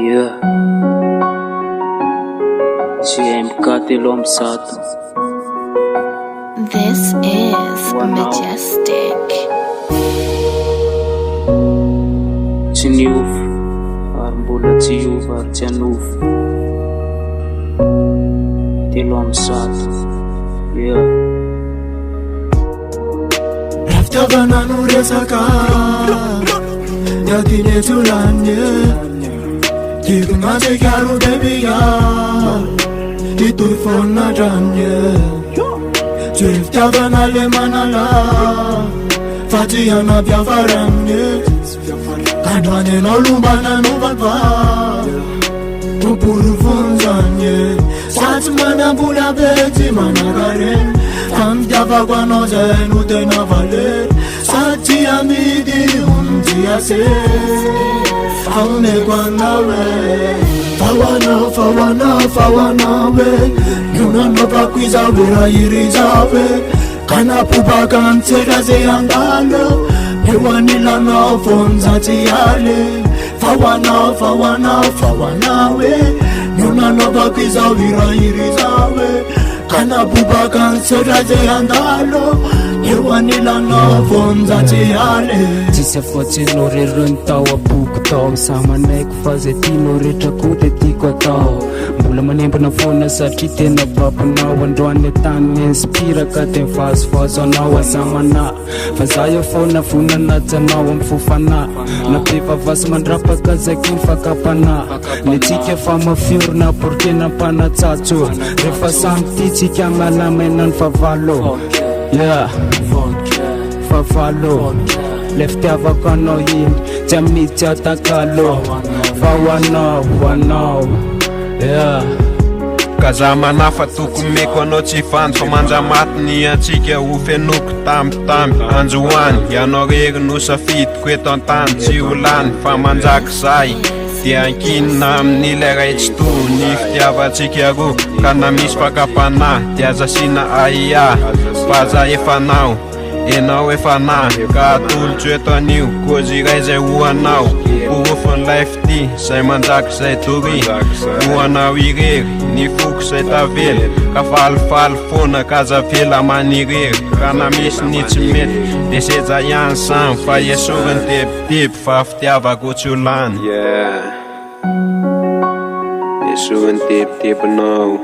Yeah. GMK telo amby zato. This is Majestic. Tsy niova ary mbola tsy hiova ary tsy hanova. Telo amby zato. Yeah. Raftiavana no resaka Yadine tulanye Kikungate karu bebiga Itufona janye Raftiavana le manala Fatiana biavaranye Kadwane no lumbana no balba Upuru funzanye Satmana bula beti managaren Amdiava guanoze nutena valer Sati amidi untiase Aune guanawe Fawana we Nuna no pakwiza wira irizawe Kana pubaka mteraze angalo Ewanila no fonza tiale Fawana we Nuna no pakwiza wira irizawe Kana bubaka nseraze andalo Ewanila no fonza tiale Tisa fotsy norerony tao aboko tao Samanaiky fa zay tianao rehetrako de tiako atao Mbola manembana foana satria tena babanao Androany tany inspiraka de vazovazo anao azamana Fa za eo foana vonana janao amin'ny fofana Nampevavasy mandrapaka zakiny fakapana Le tsika fa mafiorina por tena mpanatsatso Rehefa samy ty tsika malamaina ny favalo Yeah, favalo Le fitiavako anao iny Tsy amidy atakalo Fa hoanao Yeah. Kazamana fa tokomeko anao tsy fandy Fa manja maty ny antsika ho fenoko tambitamby Anjoany, ianao rery no safidiko eto an-tany Tsy ho lany fa manjaka zay Dia ankinina amin'ilay ray tsy to Ny fitiavantsika roa Ka na misy fakapana Dia azasina aia Faza efanao Enao efana Ka atolotro eto anio Kozy iray zay ho anao Porofony life ty Zay manjaka zay tory Ho anao irery Ny foko zay tavely Ka falifaly foana Ka zavela manirery Ka na misy ny tsy mety De seja ihany samy Fa esoriny tebiteby Fa fitiavako tsy ho lany Esoriny tebitebinao